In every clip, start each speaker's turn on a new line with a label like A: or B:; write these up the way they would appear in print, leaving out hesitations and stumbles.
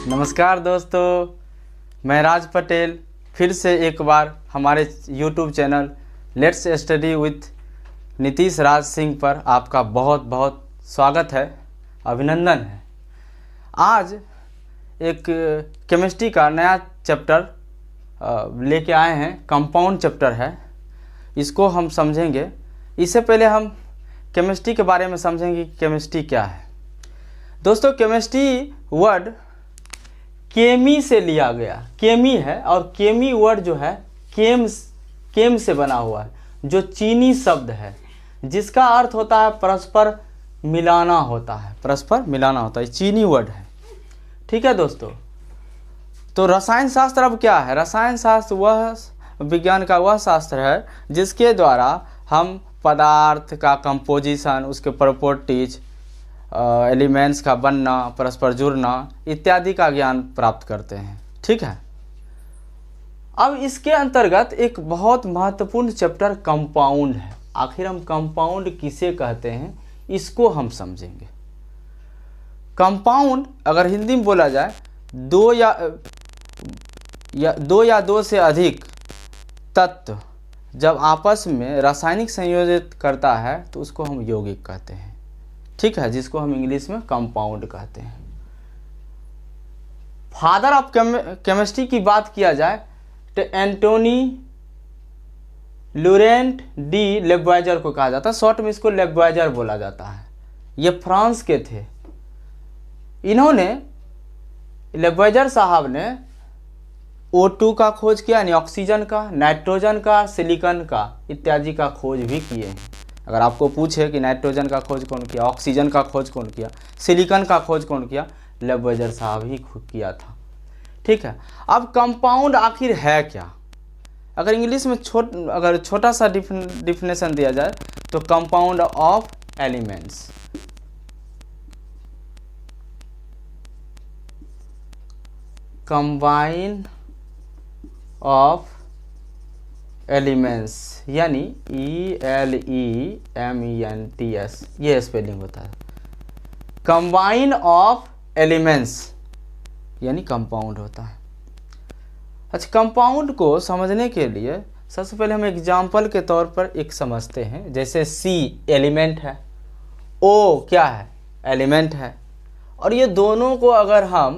A: नमस्कार दोस्तों, मैं राज पटेल फिर से एक बार हमारे YouTube channel let's study with Nitish Raj Singh पर आपका बहुत बहुत स्वागत है, अभिनंदन है। आज एक केमिस्ट्री का नया चैप्टर लेके आए हैं। कंपाउंड चैप्टर है, इसको हम समझेंगे। इससे पहले हम केमिस्ट्री के बारे में समझेंगे कि केमिस्ट्री क्या है। दोस्तों, केमिस्ट्री वर्ड केमी से लिया गया, केमी है, और केमी वर्ड जो है केम से बना हुआ है, जो चीनी शब्द है, जिसका अर्थ होता है परस्पर मिलाना होता है। परस्पर मिलाना होता है, चीनी वर्ड है। ठीक है दोस्तों, तो रसायन शास्त्र अब क्या है? रसायन शास्त्र वह विज्ञान का वह शास्त्र है जिसके द्वारा हम पदार्थ का कंपोजिशन, उसके प्रॉपर्टीज, एलिमेंट्स का बनना, परस्पर जुड़ना इत्यादि का ज्ञान प्राप्त करते हैं। ठीक है, अब इसके अंतर्गत एक बहुत महत्वपूर्ण चैप्टर कंपाउंड है। आखिर हम कंपाउंड किसे कहते हैं, इसको हम समझेंगे। कंपाउंड अगर हिंदी में बोला जाए, दो या दो से अधिक तत्व जब आपस में रासायनिक संयोजित करता है तो उसको हम यौगिक कहते हैं। ठीक है, जिसको हम इंग्लिश में कंपाउंड कहते हैं। फादर ऑफ केमिस्ट्री की बात किया जाए तो एंटोनी लॉरेंट डी लेब्वाइजर को कहा जाता है। शॉर्ट में इसको लेब्वाइजर बोला जाता है। ये फ्रांस के थे। इन्होंने, लेब्वाइजर साहब ने O2 का खोज किया, यानी ऑक्सीजन का, नाइट्रोजन का, सिलिकॉन का इत्यादि का खोज भी किए हैं। अगर आपको पूछे कि नाइट्रोजन का खोज कौन किया, ऑक्सीजन का खोज कौन किया, सिलिकॉन का खोज कौन किया, लेब्वाइजर साहब ही किया था। ठीक है, अब कंपाउंड आखिर है क्या? अगर इंग्लिश में अगर छोटा सा डिफिनेशन दिया जाए तो compound of elements, combine of elements, यानी ELEMENTS, ये स्पेलिंग होता है। कंबाइन ऑफ एलिमेंट्स यानी कंपाउंड होता है। अच्छा, कंपाउंड को समझने के लिए सबसे पहले हम एग्जाम्पल के तौर पर एक समझते हैं। जैसे C एलिमेंट है, O क्या है? एलिमेंट है। और ये दोनों को अगर हम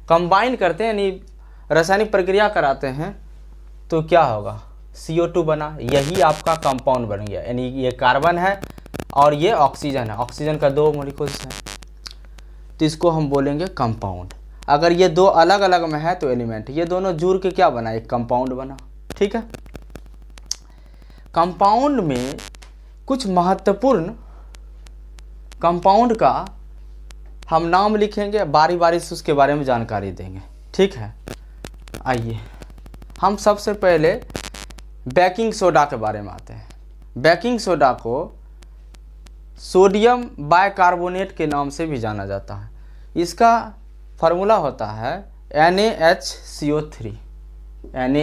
A: कंबाइन करते हैं, यानी रासायनिक प्रक्रिया कराते हैं, तो क्या होगा? CO2 बना, यही आपका कंपाउंड बन गया। यानी ये कार्बन है और ये ऑक्सीजन है। ऑक्सीजन का 2 मॉलिक्यूल्स है, तो इसको हम बोलेंगे कंपाउंड। अगर ये दो अलग अलग में है तो एलिमेंट। ये दोनों जुड़ के क्या बना? एक कंपाउंड बना। ठीक है, कंपाउंड में कुछ महत्वपूर्ण कंपाउंड का हम नाम लिखेंगे, बारी बारी से उसके बारे में जानकारी देंगे। ठीक है, आइए हम सबसे पहले बेकिंग सोडा के बारे में आते हैं। बेकिंग सोडा को सोडियम बाइकार्बोनेट के नाम से भी जाना जाता है। इसका फार्मूला होता है NaHCO3। Na,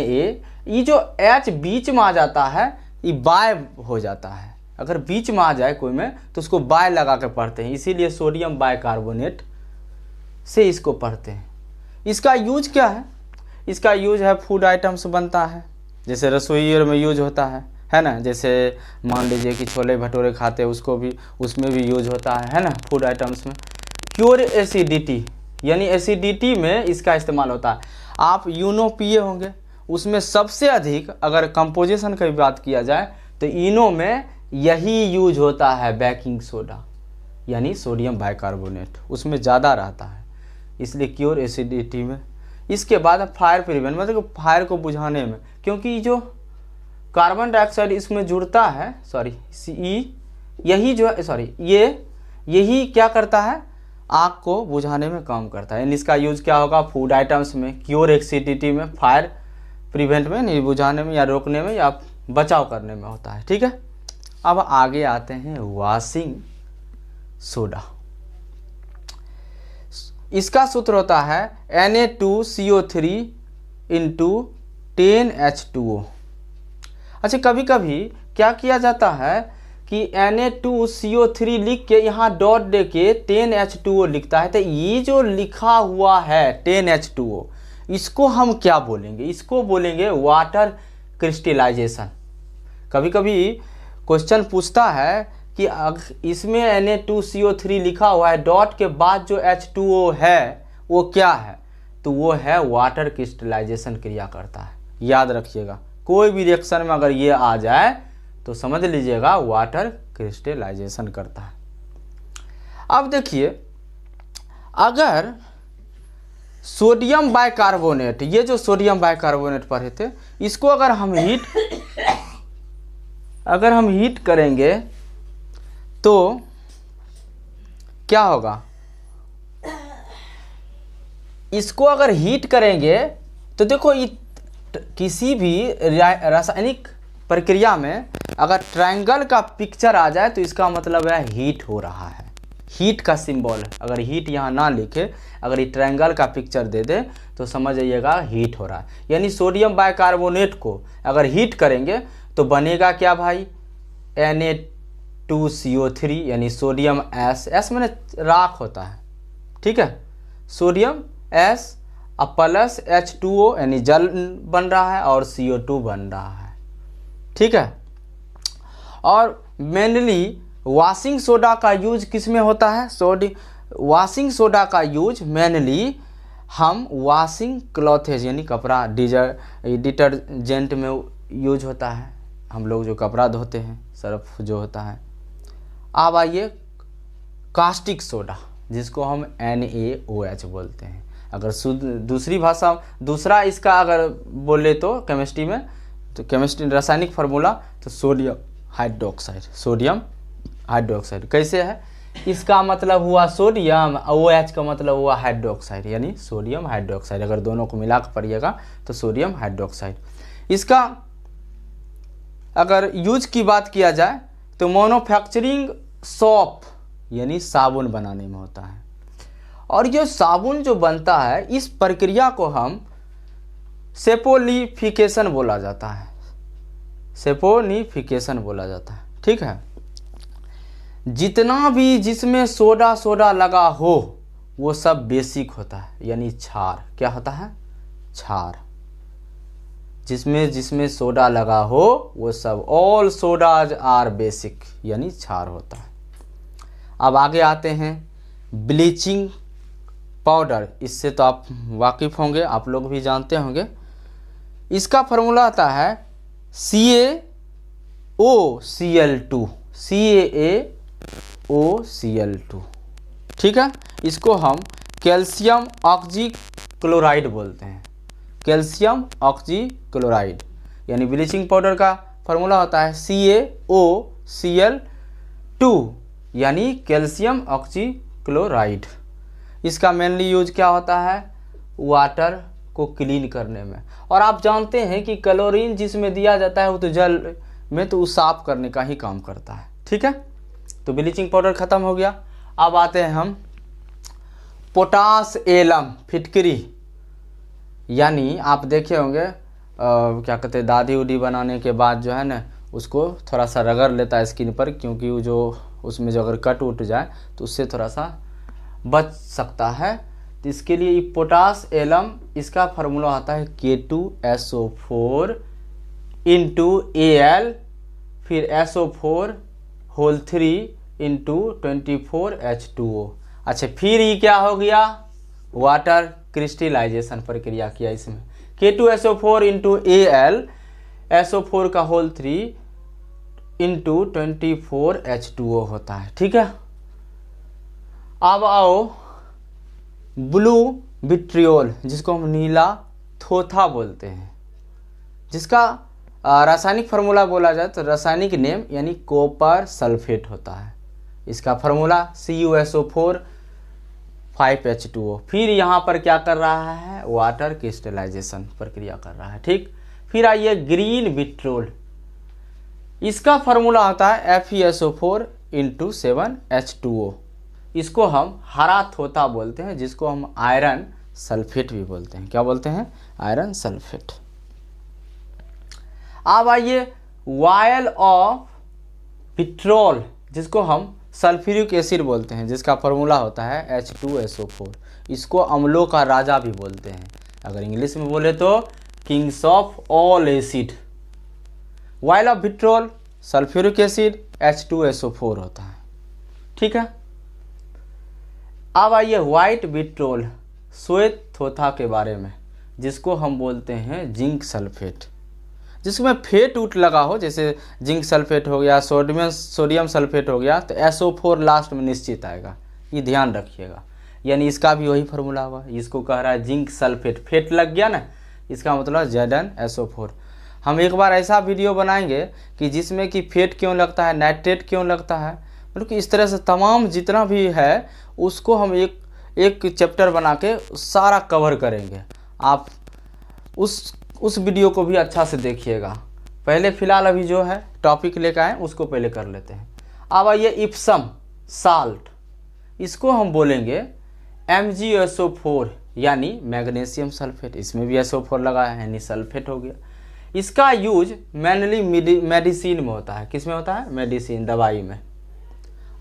A: ये जो H बीच में आ जाता है ये बाय हो जाता है। अगर बीच में आ जाए कोई में तो उसको बाय लगा के पढ़ते हैं, इसीलिए सोडियम बाइकार्बोनेट से इसको पढ़ते हैं। इसका यूज क्या है? इसका यूज है, फूड आइटम्स बनता है, जैसे रसोई में यूज होता है ना। जैसे मान लीजिए कि छोले भटूरे खाते हैं, उसको भी, उसमें भी यूज होता है ना, फूड आइटम्स में। क्योर एसिडिटी, यानी एसिडिटी में इसका इस्तेमाल होता है। आप यूनो पिए होंगे, उसमें सबसे अधिक अगर कंपोजिशन की बात किया जाए तो इनो में यही यूज होता है, बेकिंग सोडा यानी सोडियम बाइकार्बोनेट, उसमें ज़्यादा रहता है, इसलिए क्योर एसिडिटी में। इसके बाद फायर प्रिवेंट, मतलब फायर को बुझाने में, क्योंकि जो कार्बन डाइऑक्साइड इसमें जुड़ता है, यही क्या करता है? आग को बुझाने में काम करता है। यानी इसका यूज क्या होगा? फूड आइटम्स में, क्योर एसिडिटी में, फायर प्रिवेंट में, नहीं बुझाने में या रोकने में या बचाव करने में होता है। ठीक है, अब आगे आते हैं वॉशिंग सोडा। इसका सूत्र होता है Na2CO3 × 10H2O। अच्छा, कभी कभी क्या किया जाता है कि Na2CO3 लिख के यहाँ डॉट दे के 10H2O लिखता है, तो ये जो लिखा हुआ है 10H2O, इसको हम क्या बोलेंगे? इसको बोलेंगे वाटर क्रिस्टलाइजेशन। कभी कभी क्वेश्चन पूछता है कि इसमें Na2CO3 लिखा हुआ है, डॉट के बाद जो H2O है वो क्या है? तो वो है वाटर क्रिस्टलाइजेशन क्रिया करता है। याद रखिएगा, कोई भी रिएक्शन में अगर ये आ जाए तो समझ लीजिएगा वाटर क्रिस्टलाइजेशन करता है। अब देखिए, अगर सोडियम बाइकार्बोनेट, ये जो सोडियम बाइकार्बोनेट पढ़े थे, इसको अगर हम हीट करेंगे तो क्या होगा? इसको अगर हीट करेंगे तो देखो, किसी भी रासायनिक प्रक्रिया में अगर ट्रायंगल का पिक्चर आ जाए तो इसका मतलब है हीट हो रहा है। हीट का सिंबल, अगर हीट यहाँ ना लिखे, अगर ये ट्रायंगल का पिक्चर दे दे तो समझ जाइएगा हीट हो रहा है। यानी सोडियम बाइकार्बोनेट को अगर हीट करेंगे तो बनेगा क्या भाई? Na2CO3 यानी सोडियम एस मैंने राख होता है, ठीक है, सोडियम एस प्लस H2O यानी जल बन रहा है और CO2 बन रहा है, ठीक है। और मेनली वॉशिंग सोडा का यूज किस में होता है? वॉशिंग सोडा का यूज मेनली हम वॉशिंग क्लॉथेज यानी कपड़ा डिटर्जेंट में यूज होता है, हम लोग जो कपड़ा धोते हैं, सर्फ जो होता है। अब आइए कास्टिक सोडा, जिसको हम NaOH बोलते हैं। अगर दूसरी भाषा, दूसरा इसका अगर बोले तो केमिस्ट्री में, तो केमिस्ट्री रासायनिक फार्मूला तो सोडियम हाइड्रोक्साइड। कैसे है? इसका मतलब हुआ सोडियम, OH का मतलब हुआ हाइड्रोक्साइड, यानी सोडियम हाइड्रोक्साइड। अगर दोनों को मिला कर पढ़िएगा तो सोडियम हाइड्रोक्साइड। इसका अगर यूज की बात किया जाए तो मैन्युफैक्चरिंग सोप यानी साबुन बनाने में होता है। और ये साबुन जो बनता है, इस प्रक्रिया को हम सेपोनिफिकेशन बोला जाता है, ठीक है। जितना भी जिसमें सोडा लगा हो वो सब बेसिक होता है, यानी क्षार। क्या होता है? क्षार। जिसमें सोडा लगा हो वो सब, ऑल सोडाज आर बेसिक, यानी क्षार होता है। अब आगे आते हैं ब्लीचिंग पाउडर। इससे तो आप वाकिफ होंगे, आप लोग भी जानते होंगे। इसका फॉर्मूला आता है CaOCl2, ठीक है। इसको हम कैल्शियम ऑक्सीक्लोराइड बोलते हैं, कैल्शियम ऑक्सीक्लोराइड। यानी ब्लीचिंग पाउडर का फॉर्मूला होता है CaOCl2 यानी कैल्शियम ऑक्सीक्लोराइड। इसका मेनली यूज क्या होता है? वाटर को क्लीन करने में। और आप जानते हैं कि क्लोरीन जिसमें दिया जाता है वो तो जल में तो साफ करने का ही काम करता है, ठीक है। तो ब्लीचिंग पाउडर खत्म हो गया। अब आते हैं हम पोटास एलम फिटकरी। यानी आप देखे होंगे क्या कहते हैं, दादी उदी बनाने के बाद जो है ना, उसको थोड़ा सा रगड़ लेता है स्किन पर, क्योंकि वो जो उसमें जो अगर कट उठ जाए तो उससे थोड़ा सा बच सकता है। तो इसके लिए पोटास एलम, इसका फार्मूला आता है K2SO4 इंटू Al, फिर SO4 होल 3 इंटू 24H2O। अच्छा, फिर ये क्या हो गया? वाटर क्रिस्टलाइजेशन प्रक्रिया किया इसमें। K2SO4 इंटू Al, SO4 का होल 3 इंटू 24H2O होता है, ठीक है। अब आओ ब्लू विट्रियोल, जिसको हम नीला थोथा बोलते हैं, जिसका रासायनिक फार्मूला बोला जाए तो रासायनिक नेम यानी कॉपर सल्फेट होता है। इसका फार्मूला CuSO4 5H2O। फिर यहाँ पर क्या कर रहा है? वाटर क्रिस्टलाइजेशन प्रक्रिया कर रहा है, ठीक। फिर आइए ग्रीन विट्रियोल। इसका फार्मूला होता है FeSO4 इंटू 7H2O। इसको हम हरा थोथा बोलते हैं, जिसको हम आयरन सल्फेट भी बोलते हैं। क्या बोलते हैं? Iron sulphate. अब आइए वायल ऑफ विट्रोल, जिसको हम सल्फ्यूरिक एसिड बोलते हैं, जिसका फॉर्मूला होता है H2SO4। इसको अम्लों का राजा भी बोलते हैं, अगर इंग्लिश में बोले तो Kings of all acid. While of vitriol sulphuric acid H2SO4 होता है, ठीक है। अब आइए व्हाइट विट्रोल, श्वेत थोथा के बारे में, जिसको हम बोलते हैं जिंक सल्फेट, जिसमें फेट उट लगा हो, जैसे जिंक सल्फेट हो गया, सोडियम सल्फेट हो गया, तो SO4 लास्ट में निश्चित आएगा, ये ध्यान रखिएगा। यानी इसका भी वही फार्मूला होगा, इसको कह रहा है जिंक सल्फेट, फेट लग गया ना, इसका मतलब ZnSO4। हम एक बार ऐसा वीडियो बनाएंगे कि जिसमें कि फेट क्यों लगता है, नाइट्रेट क्यों लगता है, मतलब कि इस तरह से तमाम जितना भी है उसको हम एक चैप्टर बना के सारा कवर करेंगे। आप उस वीडियो को भी अच्छा से देखिएगा। पहले फ़िलहाल अभी जो है टॉपिक लेकर आए उसको पहले कर लेते हैं। अब आइए इप्सम साल्ट, इसको हम बोलेंगे MgSO4 यानी मैग्नीशियम सल्फेट, इसमें भी SO4 लगा है यानी सल्फेट हो गया। इसका यूज मेनली मेडिसिन में होता है, किस में होता है, मेडिसिन, दवाई में।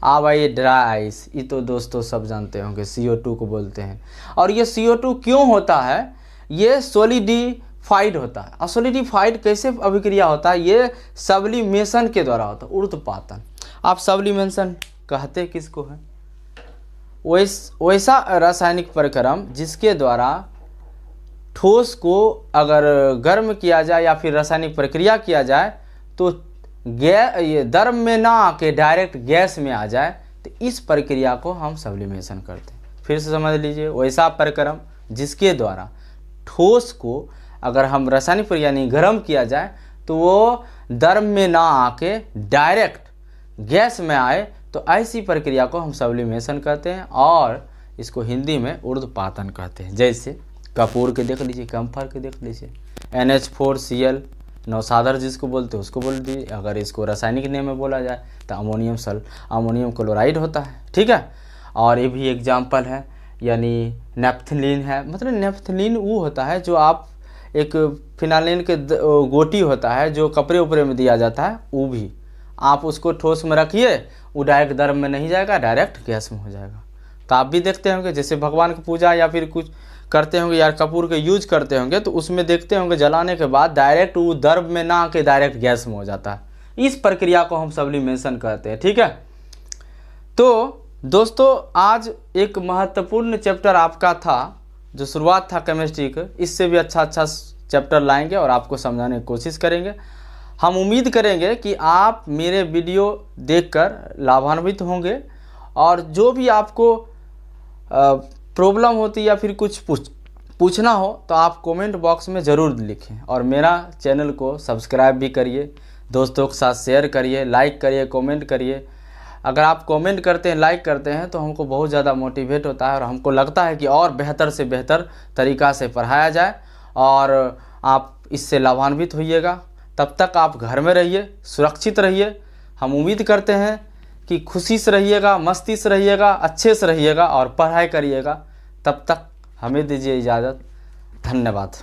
A: अब आइए ड्राई आइस, ये तो दोस्तों सब जानते होंगे, CO2 को बोलते हैं। और ये CO2 क्यों होता है, ये सोलिडिफाइड होता है। और सोलिडिफाइड कैसे अभिक्रिया होता है, ये सब्लिमेशन के द्वारा होता है, ऊर्ध्वपातन। आप सब्लिमेशन कहते किसको है, वैसा रासायनिक प्रक्रम जिसके द्वारा ठोस को अगर गर्म किया जाए या फिर रासायनिक प्रक्रिया किया जाए तो ये द्रव में ना आके डायरेक्ट गैस में आ जाए, तो इस प्रक्रिया को हम सब्लिमेशन करते हैं। फिर से समझ लीजिए, वैसा प्रक्रम जिसके द्वारा ठोस को अगर हम रासायनिक प्रक्रिया नहीं गर्म किया जाए तो वो द्रव में ना आके डायरेक्ट गैस में आए, तो ऐसी प्रक्रिया को हम सब्लिमेशन कहते हैं, और इसको हिंदी में ऊर्ध्वपातन कहते हैं। जैसे कपूर के देख लीजिए, कैम्फर के देख लीजिए, NH4Cl नौसादर जिसको बोलते हैं उसको बोल दीजिए। अगर इसको रासायनिक नेम में बोला जाए तो अमोनियम क्लोराइड होता है, ठीक है। और ये भी एग्जाम्पल है, यानी नेफ्थलीन है, मतलब नेफ्थलीन वो होता है जो आप एक फिनाइलिन के गोटी होता है जो कपड़े उपड़े में दिया जाता है, वो भी आप उसको ठोस में रखिए, वो डायरेक्ट द्रव में नहीं जाएगा, डायरेक्ट गैस में हो जाएगा। तो आप भी देखते होंगे, जैसे भगवान की पूजा या फिर कुछ करते होंगे यार, कपूर के यूज करते होंगे, तो उसमें देखते होंगे जलाने के बाद डायरेक्ट वो द्रव में ना आके डायरेक्ट गैस में हो जाता है। इस प्रक्रिया को हम सब्लिमेशन कहते हैं, ठीक है। तो दोस्तों आज एक महत्वपूर्ण चैप्टर आपका था, जो शुरुआत था केमिस्ट्री का, इससे भी अच्छा चैप्टर लाएंगे और आपको समझाने की कोशिश करेंगे। हम उम्मीद करेंगे कि आप मेरे वीडियो देखकर लाभान्वित होंगे, और जो भी आपको प्रॉब्लम होती या फिर कुछ पूछना हो तो आप कमेंट बॉक्स में ज़रूर लिखें, और मेरा चैनल को सब्सक्राइब भी करिए, दोस्तों के साथ शेयर करिए, लाइक करिए, कमेंट करिए। अगर आप कमेंट करते हैं, लाइक करते हैं, तो हमको बहुत ज़्यादा मोटिवेट होता है और हमको लगता है कि और बेहतर से बेहतर तरीक़ा से पढ़ाया जाए, और आप इससे लाभान्वित होइएगा। तब तक आप घर में रहिए, सुरक्षित रहिए। हम उम्मीद करते हैं कि खुशी से रहिएगा, मस्ती से रहिएगा, अच्छे से रहिएगा और पढ़ाई करिएगा। तब तक हमें दीजिए इजाज़त। धन्यवाद।